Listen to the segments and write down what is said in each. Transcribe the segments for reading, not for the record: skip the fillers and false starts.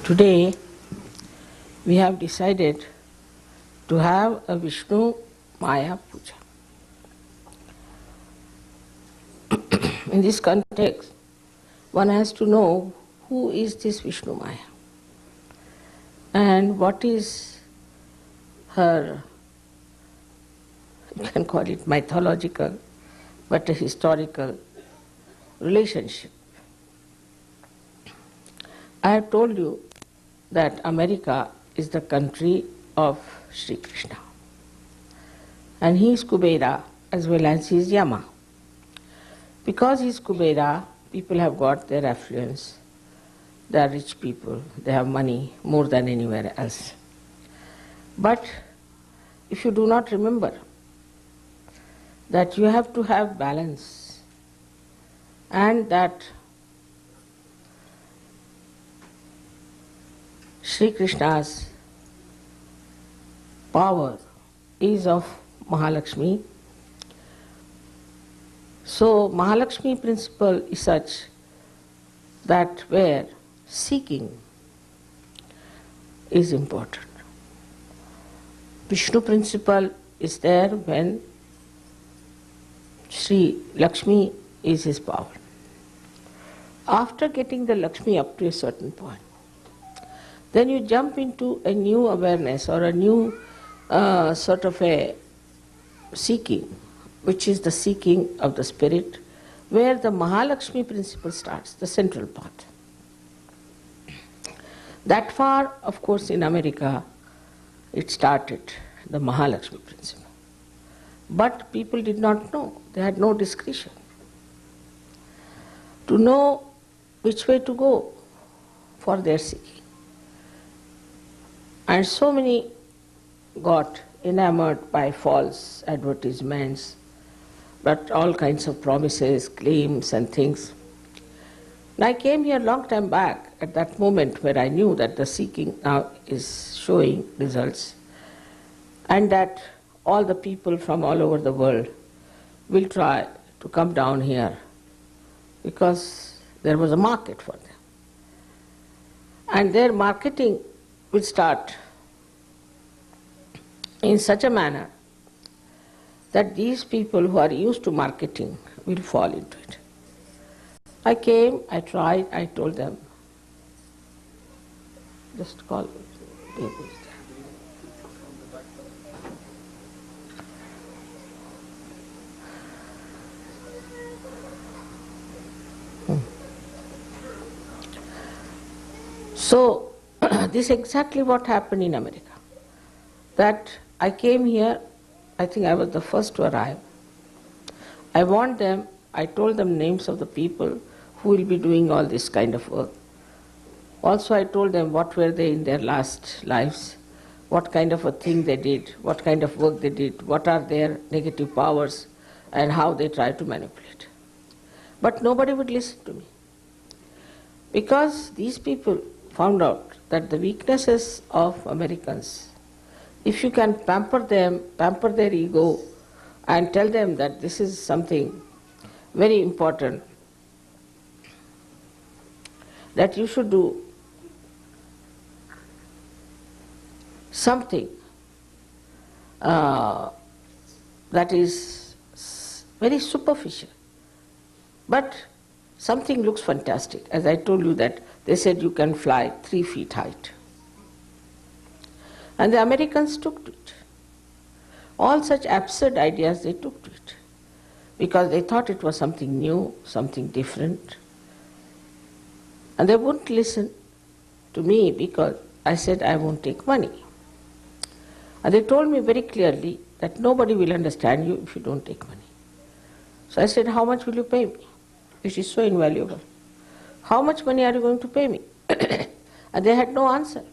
Today we have decided to have a Vishnumaya puja. In this context, one has to know who is this Vishnumaya and what is her, you can call it mythological, but a historical relationship. I have told you that America is the country of Sri Krishna, and he is Kubera as well as he is Yama. Because he is Kubera, people have got their affluence, they are rich people, they have money more than anywhere else. But if you do not remember that you have to have balance, and that Sri Krishna's power is of Mahalakshmi. So Mahalakshmi principle is such that where seeking is important. Vishnu principle is there when Sri Lakshmi is his power. After getting the Lakshmi up to a certain point, then you jump into a new awareness or a new sort of a seeking, which is the seeking of the spirit, where the Mahalakshmi principle starts, the central path. That far, of course, in America, it started, the Mahalakshmi principle. But people did not know, they had no discretion to know which way to go for their seeking. And so many got enamored by false advertisements, but all kinds of promises, claims and things. And I came here a long time back at that moment where I knew that the seeking now is showing results, and that all the people from all over the world will try to come down here because there was a market for them. And their marketing will start in such a manner that these people who are used to marketing will fall into it. I came, I tried, I told them, just call people. So, this is exactly what happened in America. That I came here, I think I was the first to arrive. I warned them, I told them names of the people who will be doing all this kind of work. Also I told them what were they in their last lives, what kind of a thing they did, what kind of work they did, what are their negative powers, and how they try to manipulate. But nobody would listen to me. Because these people found out that the weaknesses of Americans, if you can pamper them, pamper their ego, and tell them that this is something very important, that you should do something that is very superficial, but something looks fantastic. As I told you that they said you can fly 3 feet height. And the Americans took to it. All such absurd ideas they took to it, because they thought it was something new, something different. And they wouldn't listen to me because I said I won't take money. And they told me very clearly that nobody will understand you if you don't take money. So I said, how much will you pay me? It is so invaluable. How much money are you going to pay me? And they had no answer.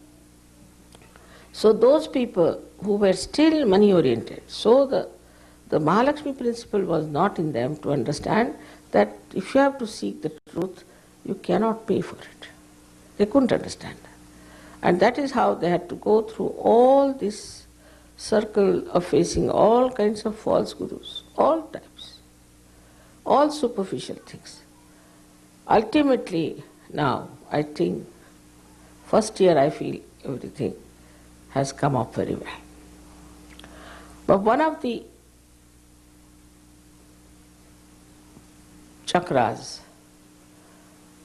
So those people who were still money oriented, so the Mahalakshmi principle was not in them to understand that if you have to seek the truth, you cannot pay for it. They couldn't understand that. And that is how they had to go through all this circle of facing all kinds of false gurus, all types, all superficial things. Ultimately, now, I think First year I feel everything has come up very well. But one of the chakras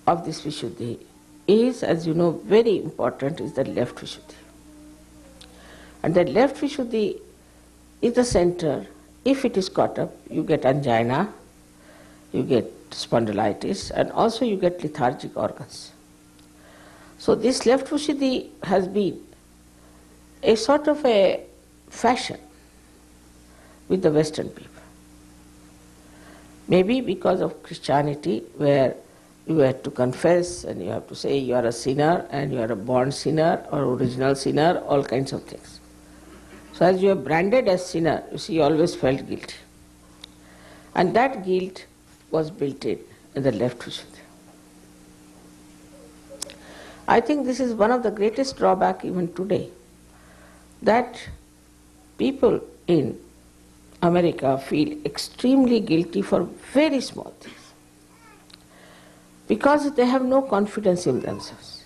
of this Vishuddhi is, as you know, very important, is the left Vishuddhi. And the left Vishuddhi is the center. If it is caught up, you get angina, you get spondylitis, and also you get lethargic organs. So this left Vishuddhi has been a sort of a fashion with the Western people. Maybe because of Christianity, where you have to confess and you have to say you are a sinner and you are a born sinner or original sinner, all kinds of things. So as you are branded as sinner, you see, you always felt guilty. And that guilt was built in the left Vishuddhi. I think this is one of the greatest drawbacks even today, that people in America feel extremely guilty for very small things, because they have no confidence in themselves.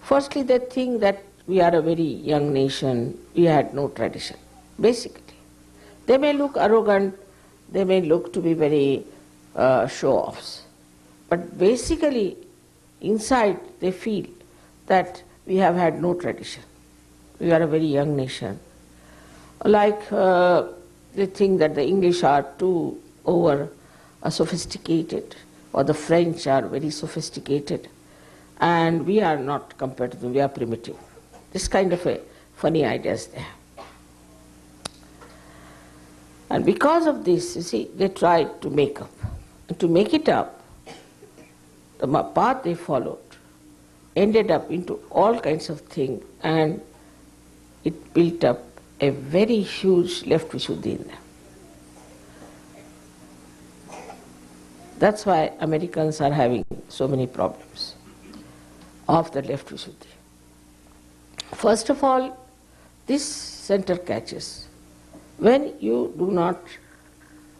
Firstly, they think that we are a very young nation, we had no tradition, basically. They may look arrogant, they may look to be very show-offs, but basically inside they feel that we have had no tradition. We are a very young nation. Like they think that the English are too over sophisticated, or the French are very sophisticated, and we are not compared to them, we are primitive. This kind of a funny ideas they have. And because of this, you see, they tried to make up. And to make it up, the path they followed ended up into all kinds of things, and it built up a very huge left Vishuddhi in them. That's why Americans are having so many problems of the left Vishuddhi. First of all, this center catches when you do not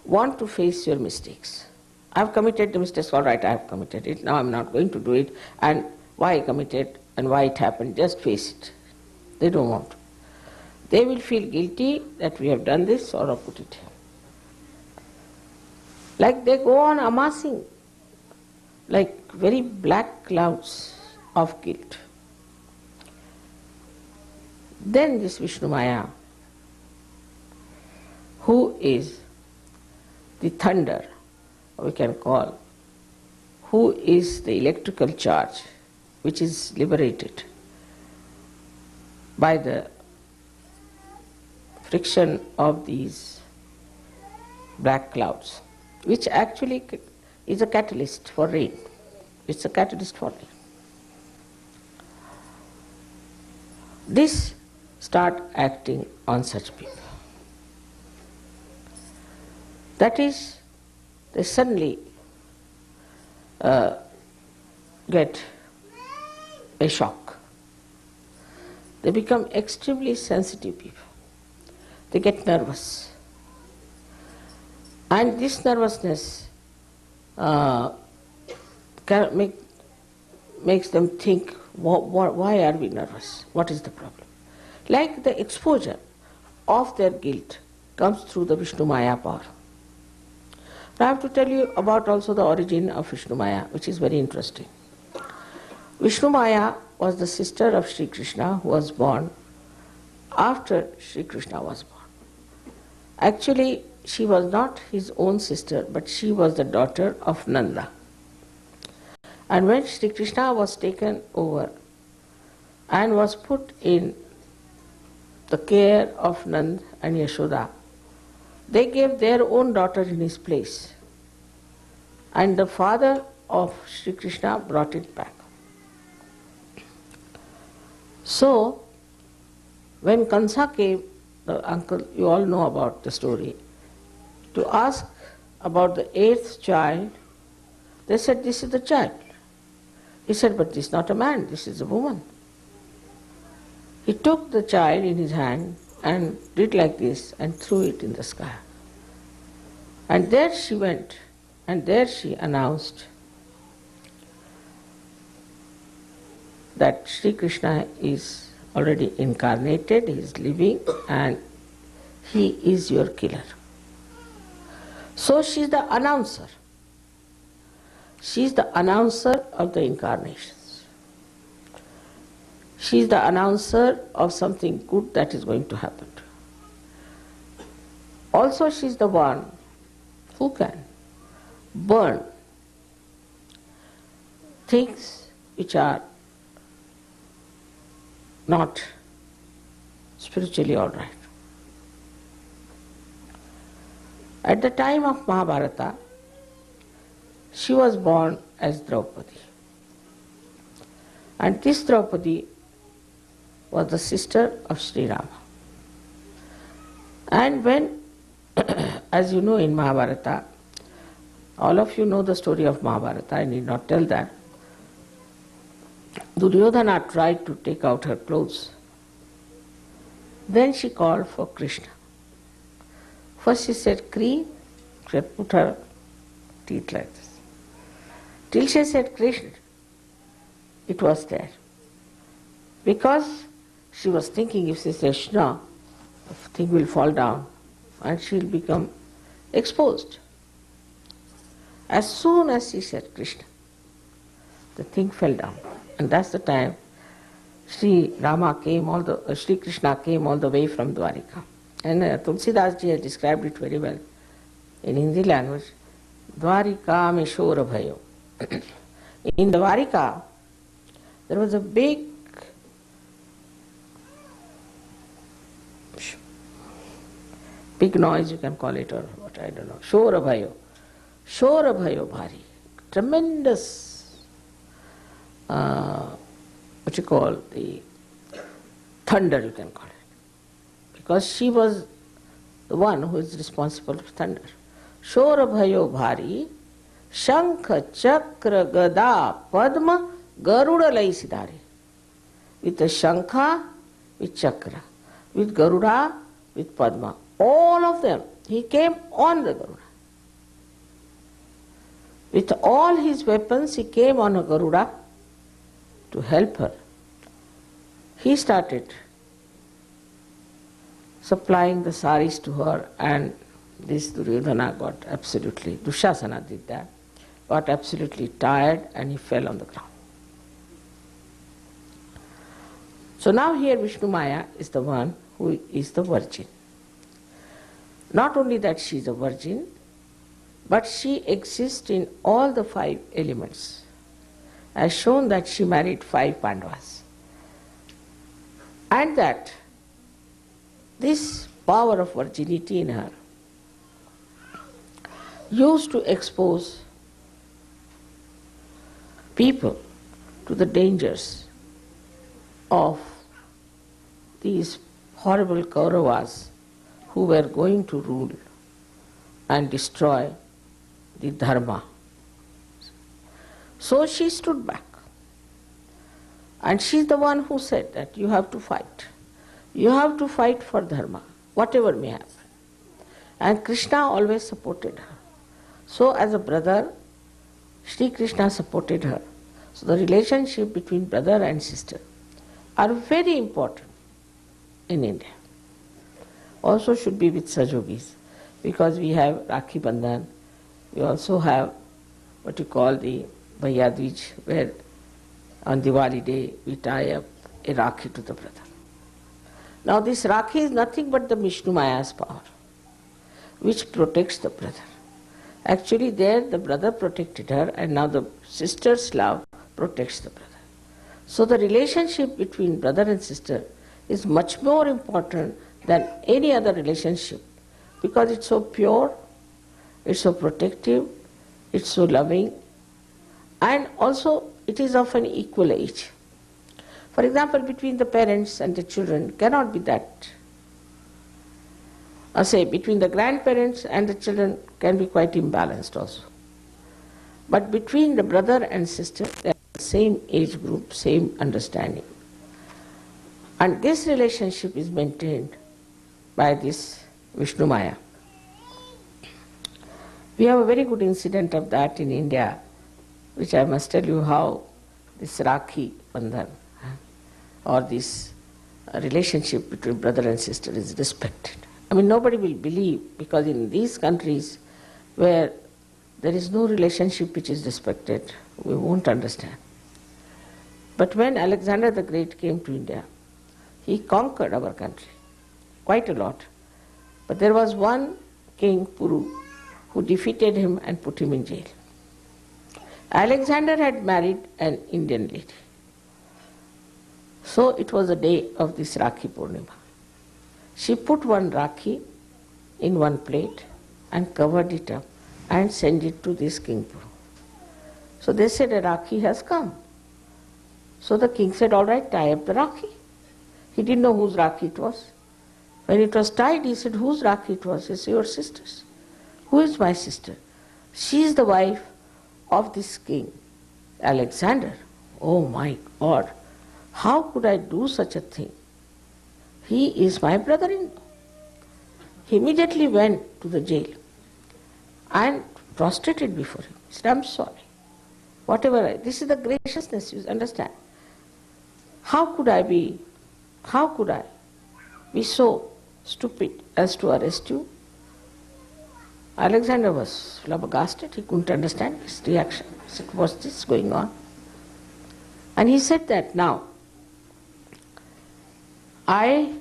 want to face your mistakes. I have committed the mistakes, all right, I have committed it, now I am not going to do it, and why I committed and why it happened, just face it. They don't want to. They will feel guilty that we have done this or put it here. Like they go on amassing like very black clouds of guilt. Then this Vishnumaya, who is the thunder, we can call, who is the electrical charge which is liberated by the friction of these black clouds, which actually is a catalyst for rain. It's a catalyst for rain. This start acting on such people. That is, they suddenly get a shock. They become extremely sensitive people. They get nervous. And this nervousness makes them think, why are we nervous? What is the problem? Like the exposure of their guilt comes through the Vishnumaya power. Now I have to tell you about also the origin of Vishnumaya, which is very interesting. Vishnumaya was the sister of Sri Krishna, who was born after Sri Krishna was born. Actually, she was not his own sister, but she was the daughter of Nanda. And when Sri Krishna was taken over and was put in the care of Nand and Yashoda, they gave their own daughter in his place. And the father of Sri Krishna brought it back. So, when Kansa came, the uncle, you all know about the story, to ask about the 8th child, they said, this is the child. He said, but this is not a man, this is a woman. He took the child in his hand and did like this and threw it in the sky. And there she went, and there she announced, that Sri Krishna is already incarnated, he is living, and he is your killer. So she is the announcer. She is the announcer of the incarnations. She is the announcer of something good that is going to happen. Also, she is the one who can burn things which are not spiritually all right. At the time of Mahabharata, she was born as Draupadi. And this Draupadi was the sister of Sri Rama. And when, as you know in Mahabharata, all of you know the story of Mahabharata, I need not tell that, Duryodhana tried to take out her clothes. Then she called for Krishna. First she said, Kri, she had put her teeth like this. Till she said Krishna, it was there. Because she was thinking if she says Shna, the thing will fall down and she will become exposed. As soon as she said Krishna, the thing fell down. And that's the time Sri Krishna came all the way from Dwarika. And Tulsidas ji has described it very well in Hindi language. Dwarika me shora bhayo. In Dwarika, there was a big noise, you can call it, or what, I don't know. Shora bhayo bhari. Tremendous, what you call, the thunder, you can call it. Because she was the one who is responsible for thunder. Shora bhayo bhari, shankha, chakra, gada, padma, garuda lai sidhari. With the shankha, with chakra, with garuda, with padma. All of them, he came on the garuda. With all his weapons, he came on a garuda to help her. He started supplying the saris to her, and this Duryodhana got absolutely, Dushasana did that, got absolutely tired and he fell on the ground. So now here Vishnumaya is the one who is the virgin. Not only that she is a virgin, but she exists in all the 5 elements. As shown that she married 5 Pandavas. And that this power of virginity in her used to expose people to the dangers of these horrible Kauravas who were going to rule and destroy the dharma. So she stood back. And she's the one who said that you have to fight. You have to fight for dharma, whatever may happen. And Krishna always supported her. So as a brother, Sri Krishna supported her. So the relationship between brother and sister are very important in India. Also should be with Sajogis, because we have Rakhi Bandhan, we also have what you call the Bhaiyadvij, where on Diwali day we tie up a Rakhi to the brother. Now this Rakhi is nothing but the Vishnumaya's power, which protects the brother. Actually there the brother protected her, and now the sister's love protects the brother. So the relationship between brother and sister is much more important than any other relationship, because it's so pure, it's so protective, it's so loving, and also it is of an equal age. For example, between the parents and the children cannot be that. Or say between the grandparents and the children can be quite imbalanced also. But between the brother and sister, they are the same age group, same understanding. And this relationship is maintained by this Vishnumaya. We have a very good incident of that in India, which I must tell you how this Rakhi Bandhan, or this relationship between brother and sister is respected. I mean, nobody will believe, because in these countries where there is no relationship which is respected, we won't understand. But when Alexander the Great came to India, he conquered our country quite a lot. But there was one king, Puru, who defeated him and put him in jail. Alexander had married an Indian lady. So it was the day of this Rakhi Purnima. She put one Rakhi in one plate and covered it up and sent it to this king Puru. So they said, a Rakhi has come. So the king said, all right, tie up the Rakhi. He didn't know whose Rakhi it was. When it was tied, he said, whose Rakhi it was? He said, your sister's. Who is my sister? She is the wife of this king, Alexander. Oh my God, how could I do such a thing? He is my brother-in-law. He immediately went to the jail and prostrated before him. He said, I'm sorry. This is the graciousness, you understand. How could I be so stupid as to arrest you? Alexander was flabbergasted. He couldn't understand his reaction. He said, what's this going on? And he said that, now, I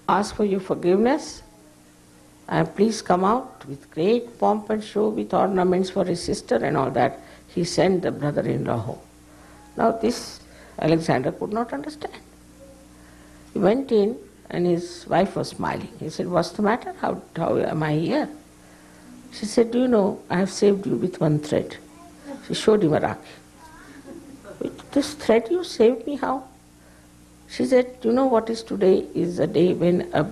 ask for your forgiveness, and please come out with great pomp and show, with ornaments for his sister and all that. He sent the brother-in-law home. Now this Alexander could not understand. He went in and his wife was smiling. He said, what's the matter? How am I here? She said, do you know, I have saved you with one thread. She showed him a Rakhi. With this thread you saved me, how? She said, you know what is today is a day when a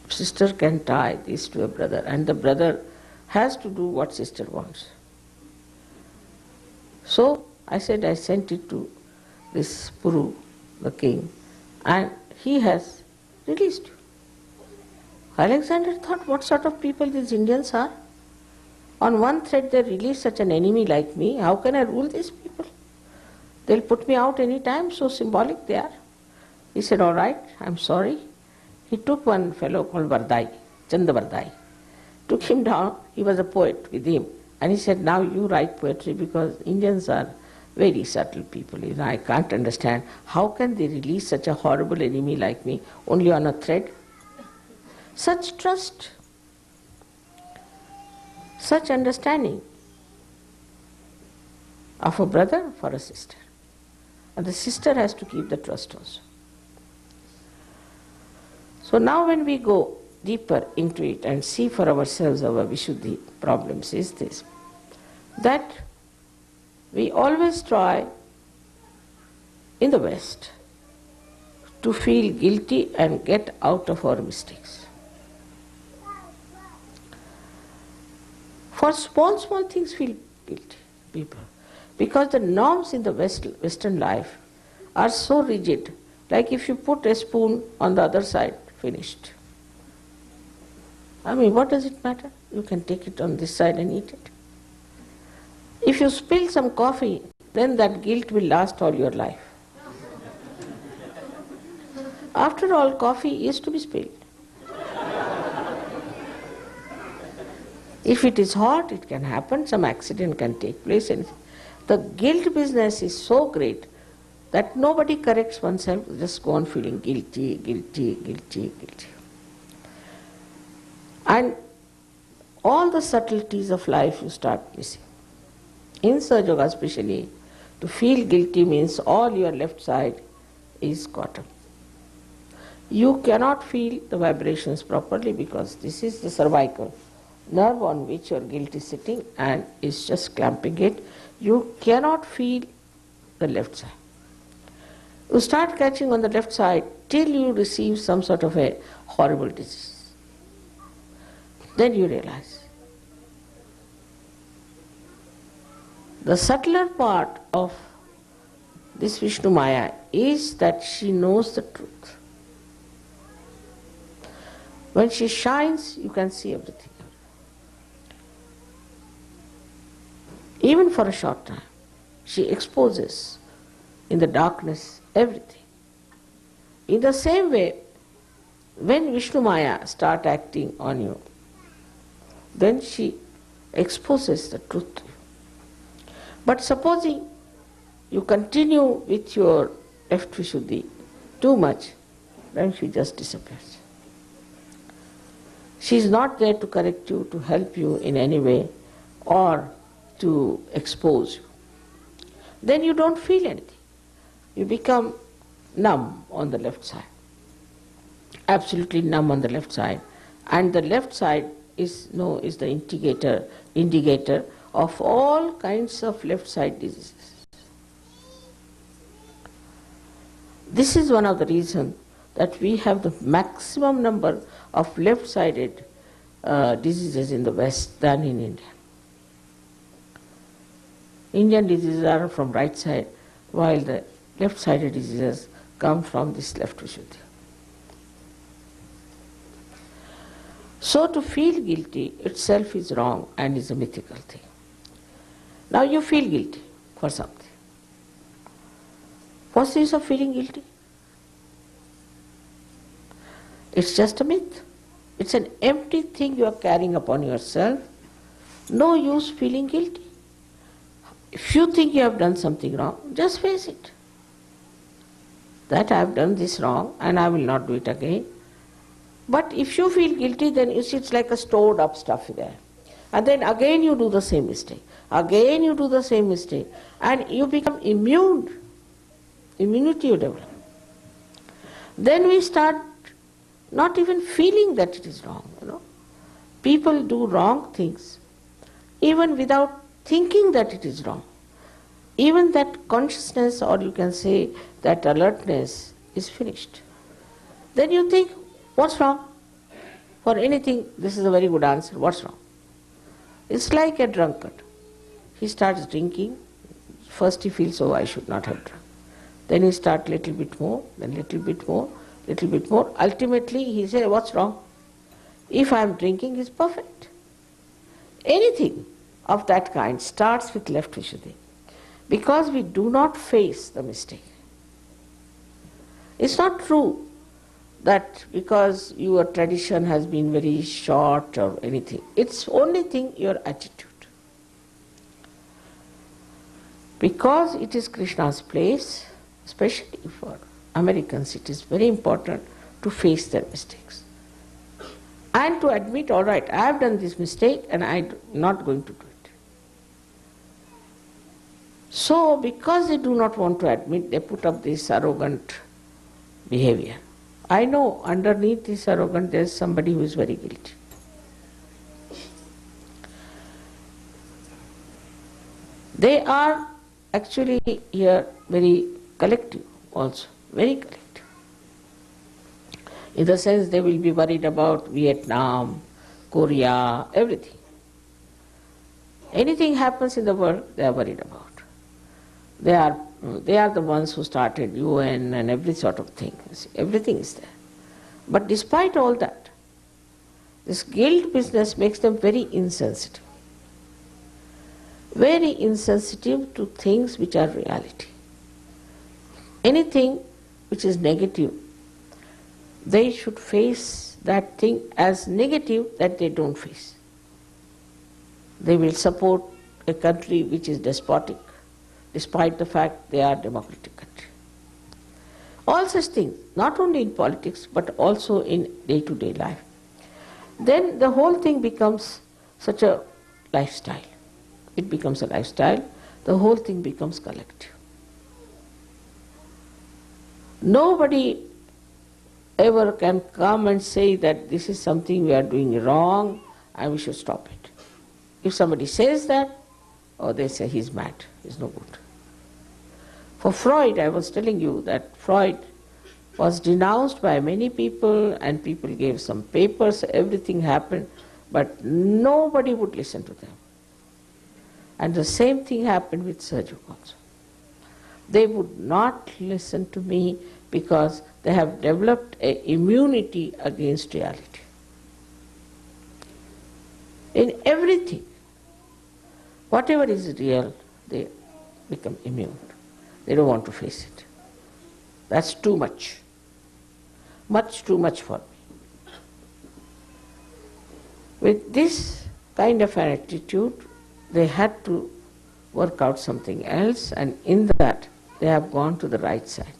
sister can tie this to a brother, and the brother has to do what sister wants. So I said, I sent it to this Puru, the king, and he has released you. Alexander thought, what sort of people these Indians are? On one thread they release such an enemy like me. How can I rule these people? They'll put me out any time, so symbolic they are. He said, all right, I'm sorry. He took one fellow called Vardai, Chanda Vardai, took him down. He was a poet with him. And he said, now you write poetry, because Indians are very subtle people. I can't understand. How can they release such a horrible enemy like me only on a thread? Such trust, such understanding of a brother for a sister. And the sister has to keep the trust also. So now when we go deeper into it and see for ourselves our Vishuddhi problems is this, that we always try in the West to feel guilty and get out of our mistakes. For small things feel guilty, people. Because the norms in the Western life are so rigid, like if you put a spoon on the other side, finished. I mean, what does it matter? You can take it on this side and eat it. If you spill some coffee, then that guilt will last all your life. After all, coffee is to be spilled. If it is hot, it can happen, some accident can take place. And the guilt business is so great that nobody corrects oneself, just go on feeling guilty, guilty, guilty, guilty. And all the subtleties of life you start missing. In Sahaja Yoga especially, to feel guilty means all your left side is caught up. You cannot feel the vibrations properly because this is the cervical nerve on which your guilt is sitting and is just clamping it. You cannot feel the left side. You start catching on the left side till you receive some sort of a horrible disease. Then you realize. The subtler part of this Vishnumaya is that she knows the truth. When she shines, you can see everything. Even for a short time, she exposes in the darkness, everything. In the same way, when Vishnumaya start acting on you, then she exposes the truth to you. But supposing you continue with your left Vishuddhi too much, then she just disappears. She is not there to correct you, to help you in any way, or to expose you. Then you don't feel anything. You become numb on the left side. Absolutely numb on the left side. And the left side is the indicator of all kinds of left side diseases. This is one of the reasons that we have the maximum number of left-sided diseases in the West than in India. Indian diseases are from right side, while the left-sided diseases come from this left Vishuddhi. So to feel guilty itself is wrong and is a mythical thing. Now you feel guilty for something. What's the use of feeling guilty? It's just a myth. It's an empty thing you are carrying upon yourself. No use feeling guilty. If you think you have done something wrong, just face it. That I have done this wrong and I will not do it again. But if you feel guilty, then you see it's like a stored up stuff there. And then again you do the same mistake. Again you do the same mistake. And you become immune. Immunity you develop. Then we start not even feeling that it is wrong. People do wrong things even without thinking that it is wrong. Even that consciousness, or you can say that alertness, is finished. Then you think, what's wrong? For anything, this is a very good answer. What's wrong? It's like a drunkard. He starts drinking. First he feels, oh, I should not have drunk. Then he starts little bit more, then little bit more, little bit more. Ultimately he says, what's wrong? If I am drinking, it's perfect. Anything of that kind starts with left Vishuddhi. Because we do not face the mistake. It's not true that because your tradition has been very short or anything. It's only thing your attitude. Because it is Krishna's place, especially for Americans, it is very important to face their mistakes. And to admit, all right, I have done this mistake and I'm not going to do it. So, because they do not want to admit, they put up this arrogant behavior. I know underneath this arrogance there is somebody who is very guilty. They are actually here very collective also, very collective. In the sense they will be worried about Vietnam, Korea, everything. Anything happens in the world, they are worried about. They are the ones who started UN and every sort of thing. Everything is there. But despite all that, this guilt business makes them very insensitive. Very insensitive to things which are reality. Anything which is negative, they should face that thing as negative that they don't face. They will support a country which is despotic, despite the fact they are a democratic country. All such things, not only in politics, but also in day-to-day life. Then the whole thing becomes such a lifestyle. It becomes a lifestyle, the whole thing becomes collective. Nobody ever can come and say that this is something we are doing wrong and we should stop it. If somebody says that, oh, they say he's mad, he's no good. For Freud, I was telling you that Freud was denounced by many people and people gave some papers, everything happened, but nobody would listen to them. And the same thing happened with Sergio also. They would not listen to me because they have developed an immunity against reality. In everything, whatever is real, they become immune. They don't want to face it. That's too much. Much too much for me. With this kind of an attitude, they had to work out something else, and in that they have gone to the right side.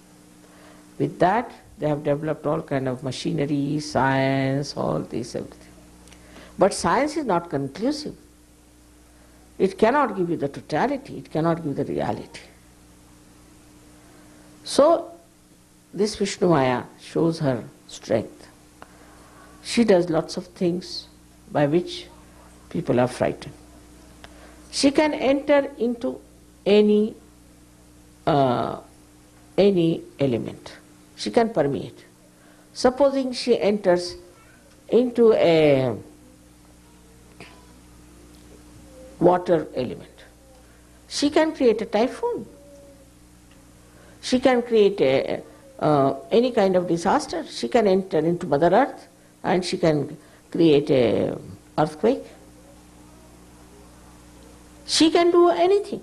With that, they have developed all kind of machinery, science, all this, everything. But science is not conclusive. It cannot give you the totality, it cannot give the reality. So, this Vishnumaya shows her strength. She does lots of things by which people are frightened. She can enter into any element. She can permeate. Supposing she enters into a water element, she can create a typhoon. She can create any kind of disaster. She can enter into Mother Earth and she can create an earthquake. She can do anything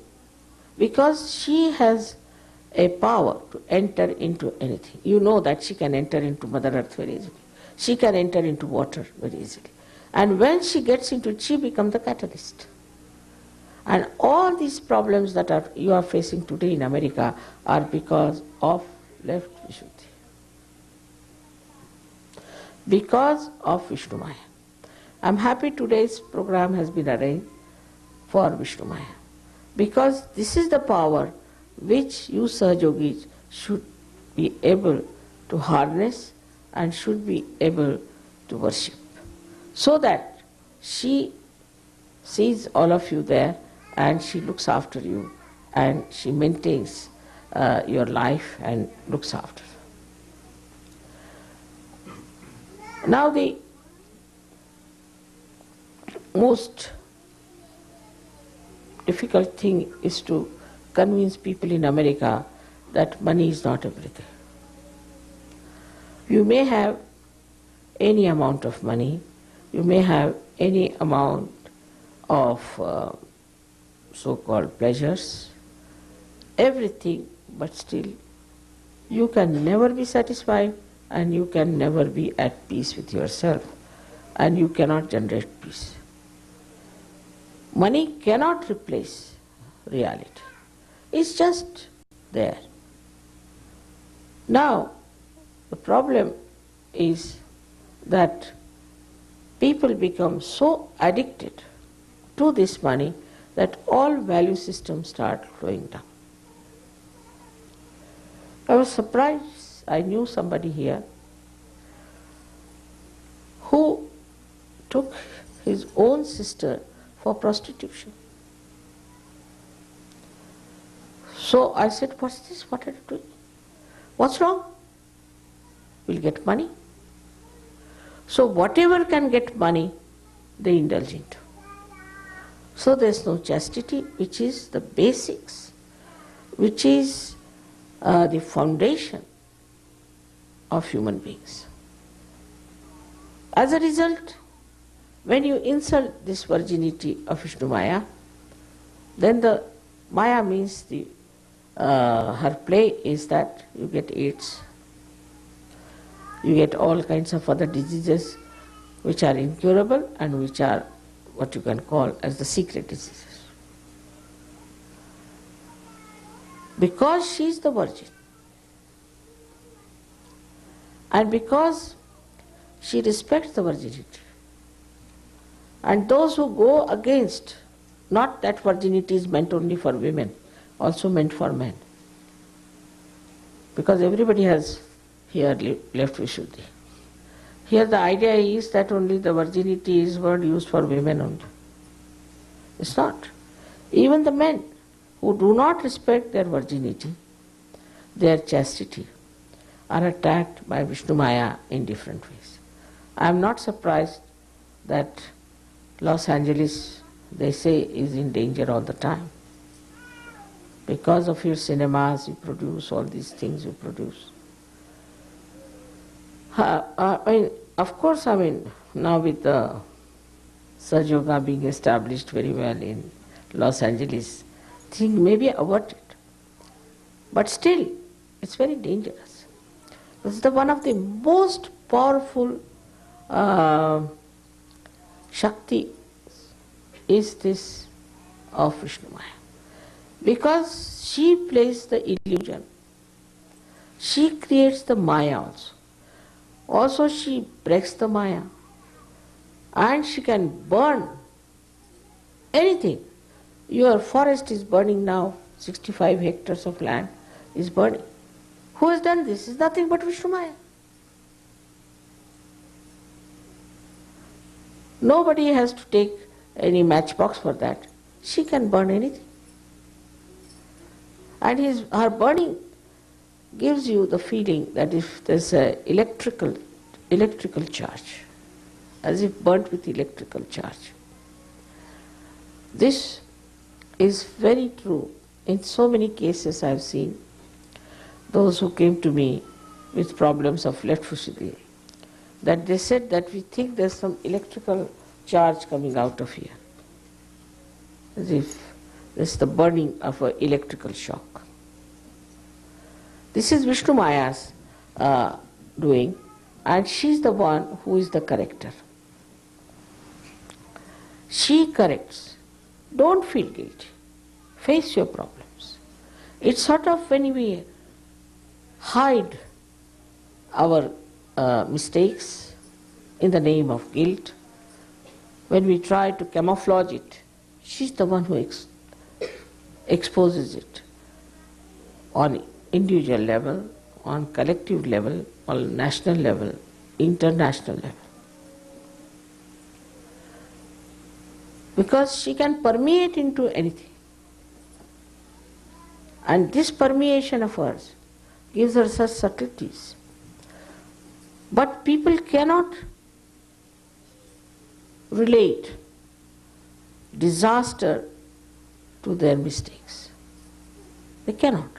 because she has a power to enter into anything. You know that she can enter into Mother Earth very easily. She can enter into water very easily. And when she gets into it, she becomes the catalyst. And all these problems that you are facing today in America are because of left Vishuddhi. Because of Vishnumaya. I am happy today's program has been arranged for Vishnumaya. Because this is the power which you Sahajogis should be able to harness and should be able to worship. So that she sees all of you there and she looks after you and she maintains your life and looks after. Now the most difficult thing is to convince people in America that money is not everything. You may have any amount of money, you may have any amount of so-called pleasures, everything, but still you can never be satisfied and you can never be at peace with yourself and you cannot generate peace. Money cannot replace reality. It's just there. Now, the problem is that people become so addicted to this money that all value systems start flowing down. I was surprised. I knew somebody here who took his own sister for prostitution. So I said, what's this? What are you doing? What's wrong? We'll get money. So whatever can get money, they indulge into. So there's no chastity, which is the basics, which is the foundation of human beings. As a result, when you insult this virginity of Vishnumaya, then the Maya means her play is that you get AIDS, you get all kinds of other diseases which are incurable and which are what you can call as the secret diseases. Because she is the virgin and because she respects the virginity, and those who go against, not that virginity is meant only for women, also meant for men. Because everybody has here left Vishuddhi. Here the idea is that only the virginity is word used for women only. It's not. Even the men who do not respect their virginity, their chastity, are attacked by Vishnumaya in different ways. I am not surprised that Los Angeles, they say, is in danger all the time. Because of your cinemas you produce, all these things you produce. Of course, now with the Sahaja Yoga being established very well in Los Angeles, things may be averted. But still, it's very dangerous. This is one of the most powerful Shakti is this of Vishnumaya. Because she plays the illusion. She creates the Maya also. Also she breaks the Maya. And she can burn anything. Your forest is burning now, 65 hectares of land is burning. Who has done this? It's nothing but Vishnumaya. Nobody has to take any matchbox for that. She can burn anything. And her burning gives you the feeling that if there's an electrical charge, as if burnt with electrical charge. This is very true. In so many cases I've seen those who came to me with problems of electricity, that they said that we think there's some electrical charge coming out of here, as if there's the burning of an electrical shock. This is Vishnumaya's doing, and she's the one who is the corrector. She corrects. Don't feel guilty. Face your problems. It's sort of when we hide our mistakes in the name of guilt, when we try to camouflage it, she's the one who exposes it on individual level, on collective level, on national level, international level. Because she can permeate into anything. And this permeation of hers gives her such subtleties. But people cannot relate disaster to their mistakes. They cannot.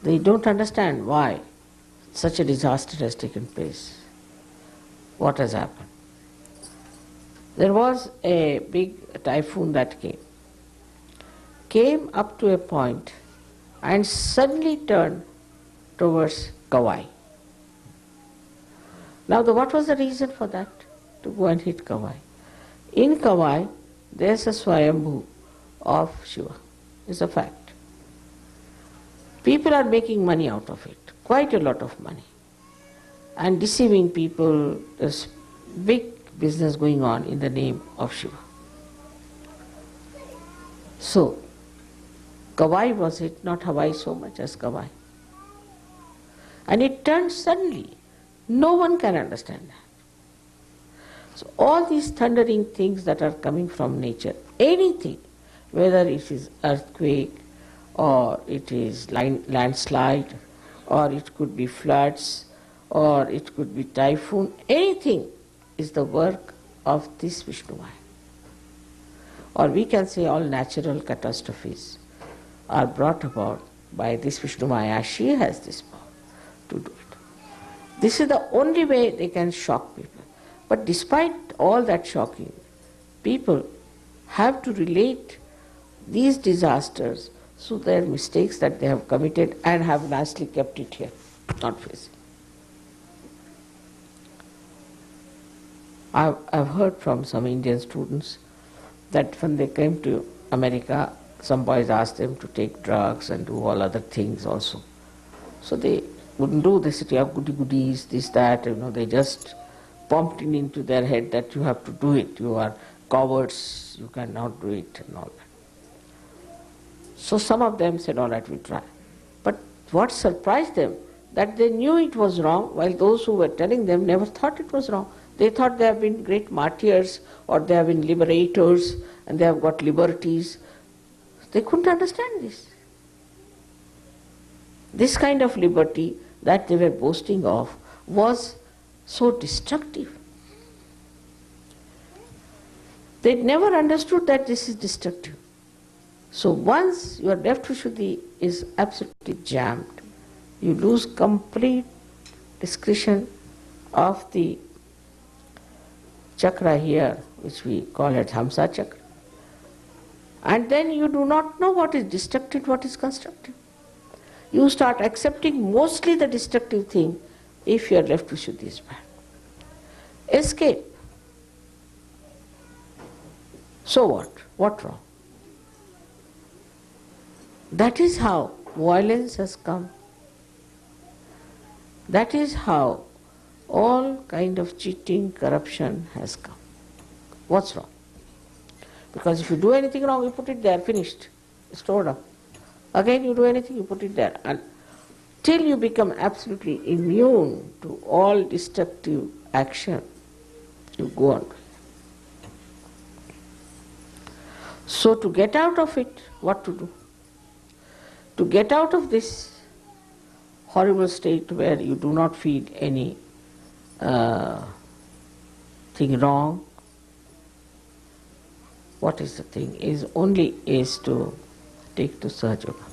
They don't understand why such a disaster has taken place, what has happened. There was a big typhoon that came up to a point and suddenly turned towards Kauai. Now what was the reason for that, to go and hit Kauai? In Kauai, there's a Swayambhu of Shiva. It's a fact. People are making money out of it, quite a lot of money, and deceiving people. There's big business going on in the name of Shiva. So, Kauai was it, not Hawaii so much as Kauai. And it turned suddenly. No one can understand that. So all these thundering things that are coming from nature, anything, whether it is earthquake, or it is landslide, or it could be floods, or it could be typhoon, anything is the work of this Vishnumaya. Or we can say all natural catastrophes are brought about by this Vishnumaya. She has this power to do it. This is the only way they can shock people. But despite all that shocking, people have to relate these disasters to their mistakes that they have committed and have nicely kept it here, not facing. I've heard from some Indian students that when they came to America, some boys asked them to take drugs and do all other things also. So they wouldn't do. They said, you have goodies, this, that, they just pumped it into their head that you have to do it. You are cowards, you cannot do it and all that. So some of them said, all right, we'll try. But what surprised them, that they knew it was wrong, while those who were telling them never thought it was wrong. They thought they have been great martyrs, or they have been liberators, and they have got liberties. They couldn't understand this. This kind of liberty that they were boasting of was so destructive. They never understood that this is destructive. So once your left Vishuddhi is absolutely jammed, you lose complete discretion of the chakra here, which we call it Hamsa chakra. And then you do not know what is destructive, what is constructive. You start accepting mostly the destructive thing if your left Vishuddhi is bad. Escape. So what? What wrong? That is how violence has come. That is how all kind of cheating, corruption has come. What's wrong? Because if you do anything wrong, you put it there, finished, stored up. Again you do anything, you put it there. Until you become absolutely immune to all destructive action, you go on. So to get out of it, what to do? To get out of this horrible state where you do not feel any thing wrong, what is the thing? Is to take to Sahaja Yoga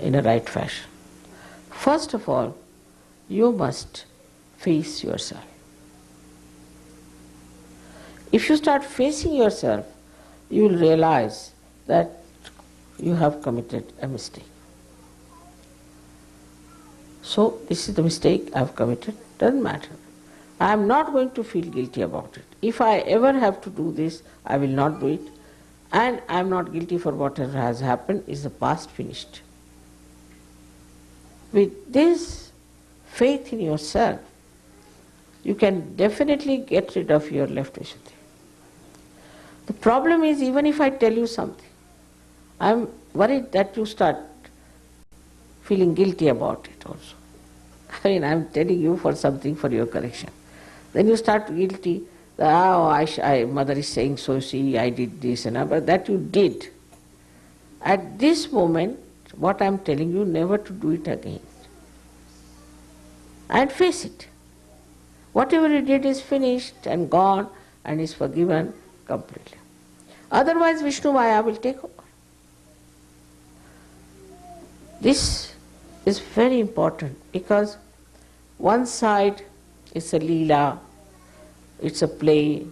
in a right fashion. First of all, you must face yourself. If you start facing yourself, you will realize that you have committed a mistake. So, this is the mistake I have committed, doesn't matter. I am not going to feel guilty about it. If I ever have to do this, I will not do it. And I am not guilty for whatever has happened, is the past finished. With this faith in yourself, you can definitely get rid of your left Vishuddhi. The problem is, even if I tell you something, I am worried that you start feeling guilty about it also. I am telling you for something for your correction. Then you start guilty, mother is saying so, see, I did this and that, but that you did. At this moment, what I am telling you, never to do it again. And face it. Whatever you did is finished and gone and is forgiven completely. Otherwise, Vishnumaya will take over. This is very important because one side is a leela, it's a play,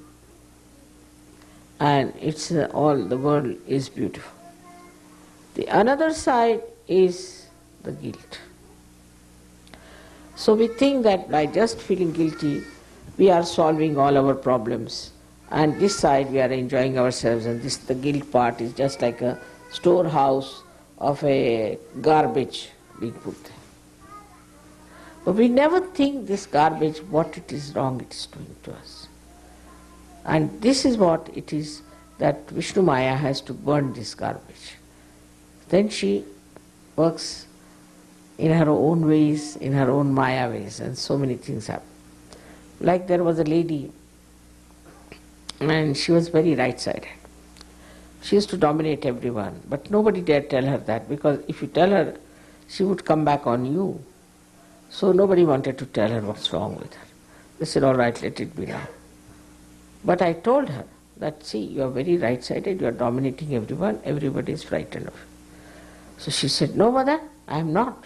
and it's all the world is beautiful. The another side is the guilt. So we think that by just feeling guilty, we are solving all our problems, and this side we are enjoying ourselves, and the guilt part is just like a storehouse of a garbage being put there. But we never think this garbage, what it is wrong it is doing to us. And this is what it is that Vishnumaya has to burn this garbage. Then she works in her own ways, in her own Maya ways, and so many things happen. Like there was a lady, and she was very right-sided. She used to dominate everyone, but nobody dared tell her that, because if you tell her, she would come back on you. So nobody wanted to tell her what's wrong with her. They said, all right, let it be now. But I told her that, see, you are very right-sided, you are dominating everyone, everybody is frightened of you. So she said, no, mother, I am not.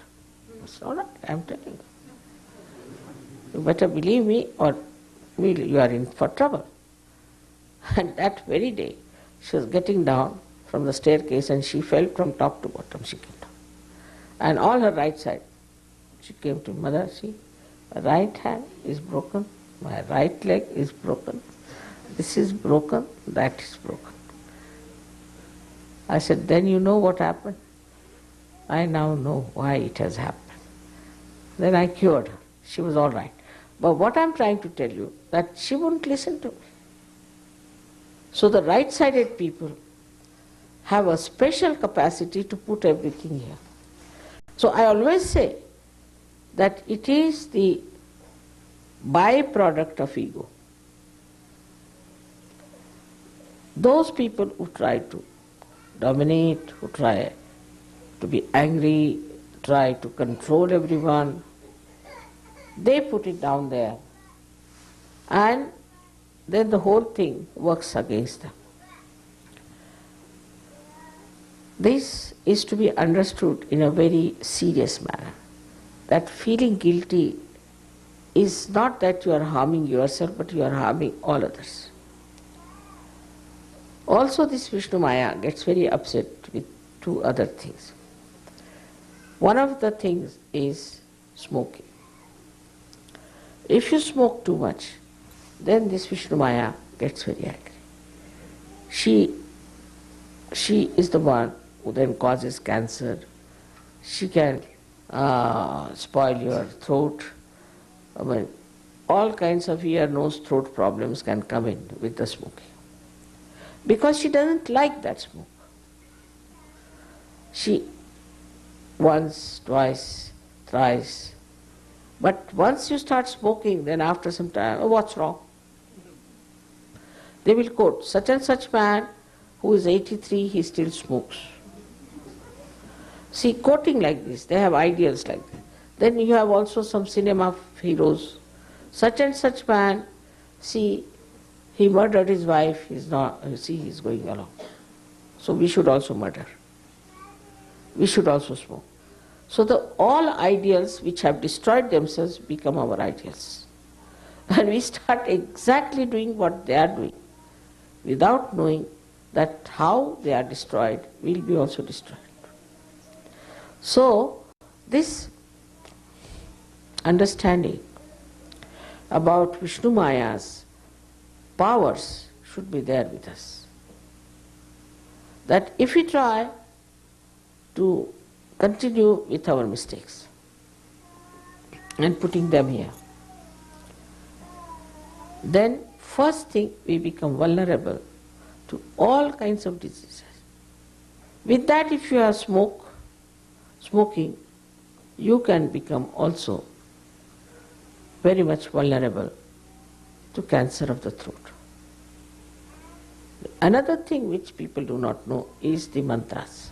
I said, all right, I am telling you. You better believe me or you are in for trouble. And that very day, she was getting down from the staircase and she fell from top to bottom, she came down. And all her right side, she came to mother, see, my right hand is broken, my right leg is broken, this is broken, that is broken. I said, then you know what happened? I now know why it has happened. Then I cured her. She was all right. But what I am trying to tell you, that she wouldn't listen to me. So the right-sided people have a special capacity to put everything here. So I always say that it is the byproduct of ego. Those people who try to dominate, who try to be angry, try to control everyone, they put it down there, and then the whole thing works against them. This is to be understood in a very serious manner, that feeling guilty is not that you are harming yourself, but you are harming all others. Also, this Vishnumaya gets very upset with two other things. One of the things is smoking. If you smoke too much, then this Vishnumaya gets very angry. She is the one who then causes cancer. She can spoil your throat. I mean, all kinds of ear, nose, throat problems can come in with the smoking. Because she doesn't like that smoke. She once, twice, thrice. But once you start smoking, then after some time, oh, what's wrong? They will quote, such and such man who is 83, he still smokes. See, quoting like this, they have ideals like that. Then you have also some cinema heroes. Such and such man, see, he murdered his wife, he's not, see, he's going along. So we should also murder. We should also smoke. So all ideals which have destroyed themselves become our ideals. And we start exactly doing what they are doing, without knowing that how they are destroyed will be also destroyed. So this understanding about Vishnumaya's powers should be there with us. That if we try to continue with our mistakes and putting them here, then first thing we become vulnerable to all kinds of diseases. With that, if you are smoking, you can become also very much vulnerable to cancer of the throat. Another thing which people do not know is the mantras.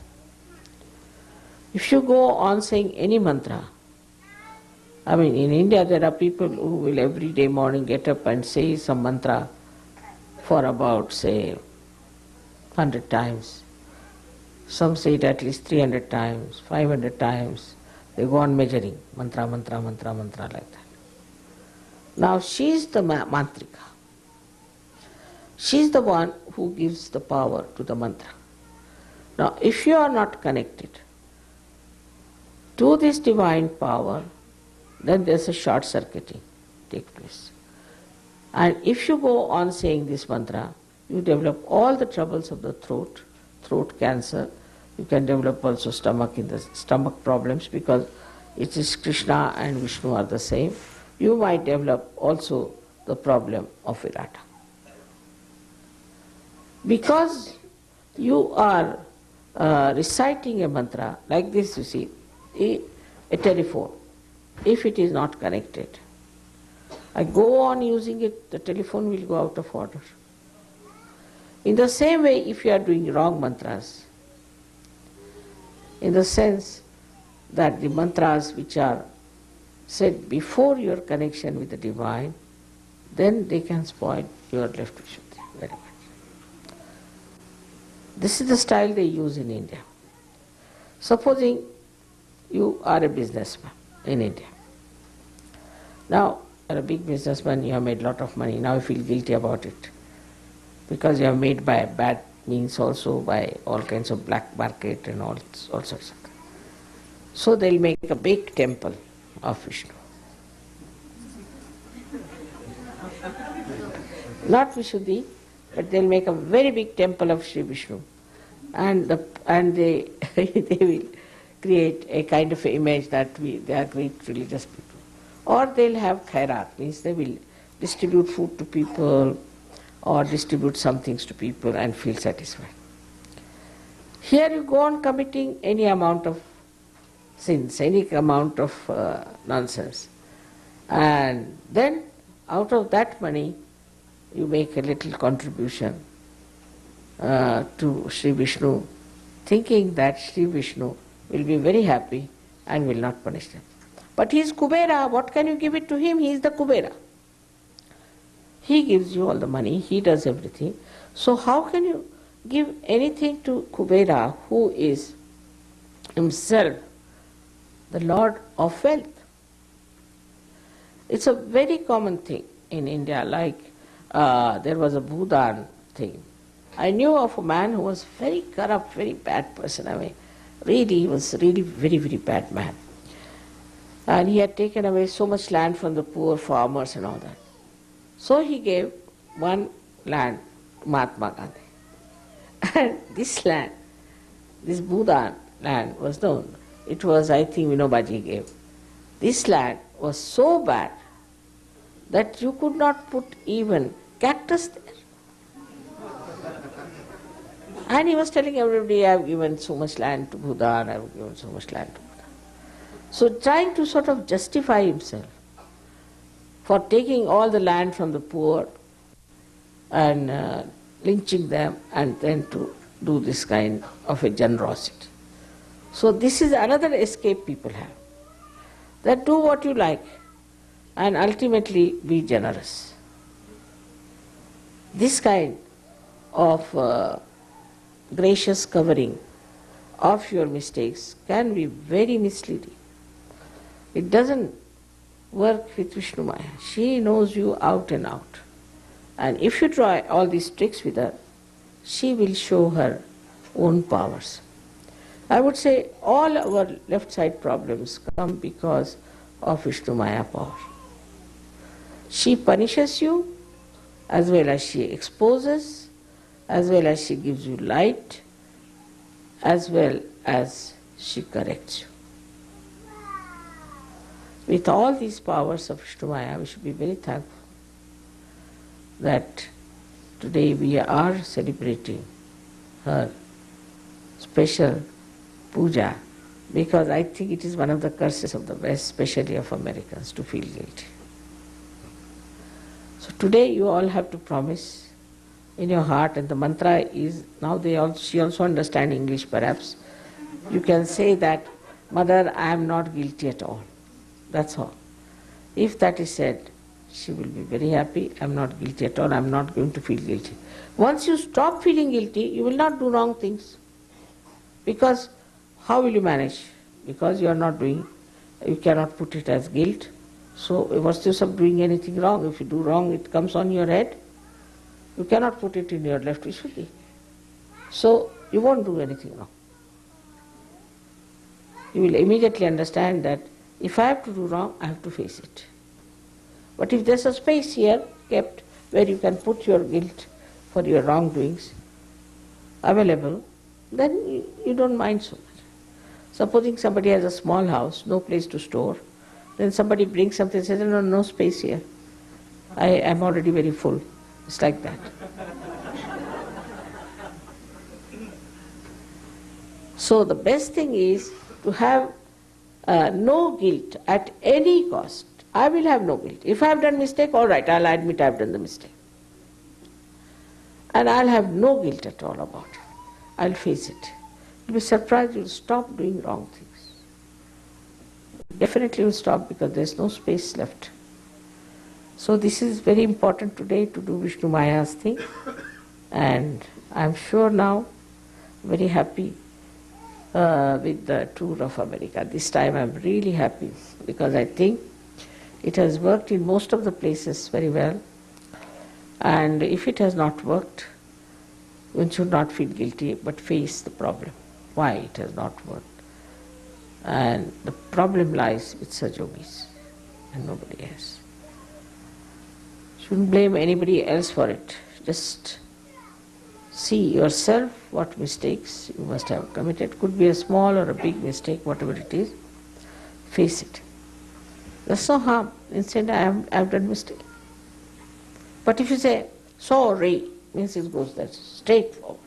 If you go on saying any mantra, I mean, in India there are people who will every day morning get up and say some mantra for about, say, 100 times. Some say it at least 300 times, 500 times. They go on measuring, mantra, mantra, mantra, mantra, like that. Now she is the mantrika. She is the one who gives the power to the mantra. Now if you are not connected to this divine power, then there is a short circuiting take place. And if you go on saying this mantra, you develop all the troubles of the throat cancer. You can develop also stomach problems, because it is Krishna and Vishnu are the same. You might develop also the problem of Virata. Because you are reciting a mantra like this, you see, a telephone, if it is not connected, I go on using it, the telephone will go out of order. In the same way, if you are doing wrong mantras, in the sense that the mantras which are said before your connection with the divine, then they can spoil your left Vishuddhi very much. This is the style they use in India. Supposing you are a businessman in India. Now, you are a big businessman, you have made a lot of money, now you feel guilty about it. Because you have made by bad means also, by all kinds of black market and all sorts of things. So they'll make a big temple of Vishnu. Not Vishuddhi, but they'll make a very big temple of Sri Vishnu. And they they will create a kind of image that they are great religious people. Or they'll have khairat, means they will distribute food to people or distribute some things to people and feel satisfied. Here you go on committing any amount of sins, any amount of nonsense. And then out of that money you make a little contribution to Sri Vishnu, thinking that Sri Vishnu will be very happy and will not punish them. But he is Kubera, what can you give it to him? He is the Kubera. He gives you all the money, he does everything. So how can you give anything to Kubera, who is himself the Lord of wealth? It's a very common thing in India, like there was a Bhudan thing. I knew of a man who was very corrupt, very bad person. I mean, Really, he was really very, very bad man. And he had taken away so much land from the poor farmers and all that. So he gave one land to Mahatma Gandhi. And this land, this Bhudan land was known. It was, I think, Vinobaji gave. This land was so bad that you could not put even cactus there. And he was telling everybody, I have given so much land to Bhutan, I have given so much land to Bhutan. So trying to sort of justify himself for taking all the land from the poor and lynching them and then to do this kind of a generosity. So this is another escape people have. That do what you like and ultimately be generous. This kind of gracious covering of your mistakes can be very misleading. It doesn't work with Vishnumaya. She knows you out and out. And if you try all these tricks with her, she will show her own powers. I would say all our left side problems come because of Vishnumaya power. She punishes you as well as she exposes, as well as she gives you light, as well as she corrects you. With all these powers of Vishnumaya, we should be very thankful that today we are celebrating her special puja, because I think it is one of the curses of the West, especially of Americans, to feel guilty. So today you all have to promise in your heart, and the mantra is, now she also understands English perhaps, you can say that, Mother, I am not guilty at all. That's all. If that is said, she will be very happy. I am not guilty at all. I am not going to feel guilty. Once you stop feeling guilty, you will not do wrong things. Because how will you manage? Because you are not doing, you cannot put it as guilt. So what's the use of doing anything wrong? If you do wrong, it comes on your head. You cannot put it in your left Vishuddhi. So you won't do anything wrong. You will immediately understand that if I have to do wrong, I have to face it. But if there's a space here kept where you can put your guilt for your wrongdoings available, then you don't mind so much. Supposing somebody has a small house, no place to store, then somebody brings something and says, no space here. I am already very full. It's like that. So the best thing is to have no guilt at any cost. I will have no guilt. If I have done mistake, all right, I'll admit I have done the mistake. And I'll have no guilt at all about it. I'll face it. You'll be surprised, you'll stop doing wrong things. Definitely you'll stop because there's no space left. So this is very important today to do Vishnumaya's thing. And I'm sure now, very happy with the tour of America. This time I'm really happy because I think it has worked in most of the places very well. And if it has not worked, one should not feel guilty but face the problem. Why it has not worked. And the problem lies with Sajogis and nobody else. Shouldn't blame anybody else for it. Just see yourself what mistakes you must have committed. Could be a small or a big mistake, whatever it is. Face it. There's no harm. Instead, I have done mistake. But if you say, sorry, means it goes that straightforward.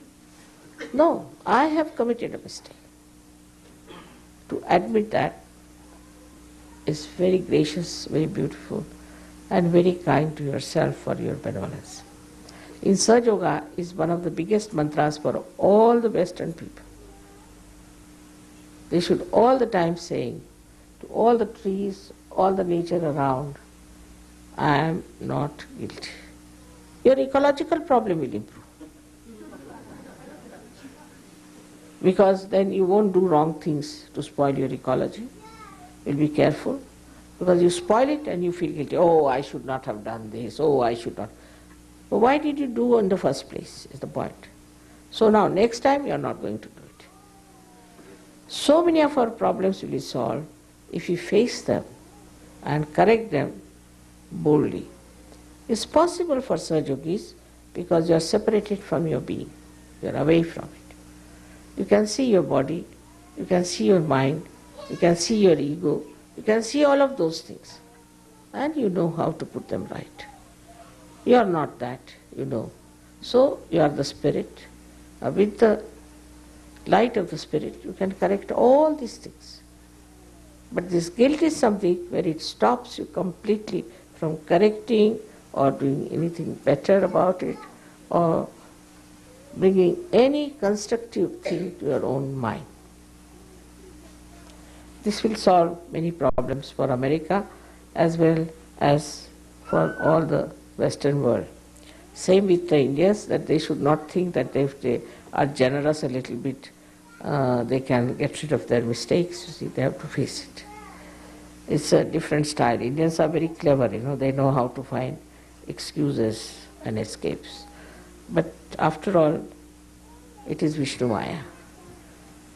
No, I have committed a mistake. To admit that is very gracious, very beautiful, and very kind to yourself for your benevolence. In Sahaja Yoga is one of the biggest mantras for all the Western people. They should all the time saying to all the trees, all the nature around, I am not guilty. Your ecological problem will improve. Because then you won't do wrong things to spoil your ecology. You'll be careful. Because you spoil it and you feel guilty. Oh, I should not have done this. Oh, I should not. But why did you do in the first place is the point. So now next time you are not going to do it. So many of our problems will be solved if we face them and correct them boldly. It's possible for Sahaja Yogis because you are separated from your being. You are away from it. You can see your body, you can see your mind, you can see your ego, you can see all of those things. And you know how to put them right. You are not that, you know. So you are the spirit. With the light of the spirit, you can correct all these things. But this guilt is something where it stops you completely from correcting or doing anything better about it or bringing any constructive thing to your own mind. This will solve many problems for America as well as for all the Western world. Same with the Indians, that they should not think that if they are generous a little bit, they can get rid of their mistakes. You see, they have to face it. It's a different style. Indians are very clever, they know how to find excuses and escapes. But after all, it is Vishnumaya.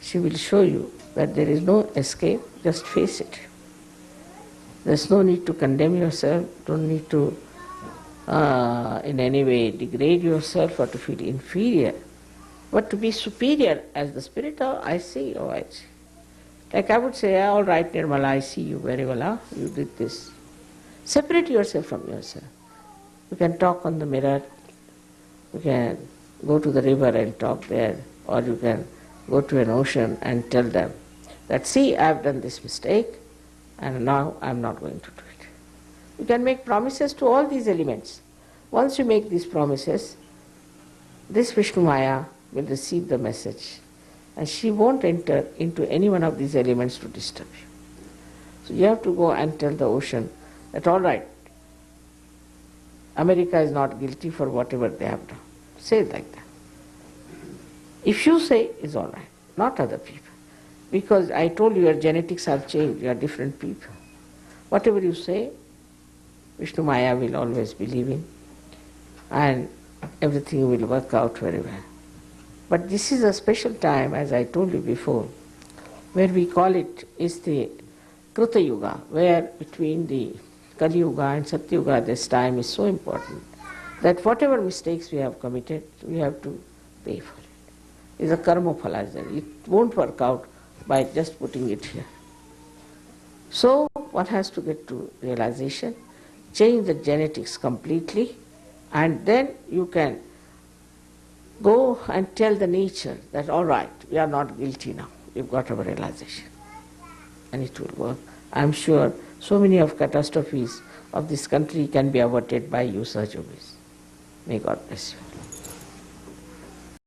She will show you that there is no escape, just face it. There's no need to condemn yourself, don't need to in any way degrade yourself or to feel inferior, but to be superior as the spirit. Oh, I see, oh, I see. Like I would say, all right, Nirmala, I see you very well, you did this. Separate yourself from yourself. You can talk on the mirror, you can go to the river and talk there, or you can go to an ocean and tell them that, see, I have done this mistake and now I am not going to do it. You can make promises to all these elements. Once you make these promises, this Vishnumaya will receive the message and she won't enter into any one of these elements to disturb you. So you have to go and tell the ocean that, all right, America is not guilty for whatever they have done. Say it like that. If you say, it's all right, not other people. Because I told you your genetics have changed, you are different people. Whatever you say, Vishnumaya will always believe in, and everything will work out very well. But this is a special time, as I told you before, where we call it is the Kruta Yuga, where between the Kali Yuga and Satya Yuga, this time is so important that whatever mistakes we have committed, we have to pay for it. It's a karma phala. It won't work out by just putting it here. So one has to get to realization, change the genetics completely, and then you can go and tell the nature that, all right, we are not guilty now. We've got our realization. And it will work. I'm sure so many of catastrophes of this country can be averted by you, Sahaja Yogis. May God bless you.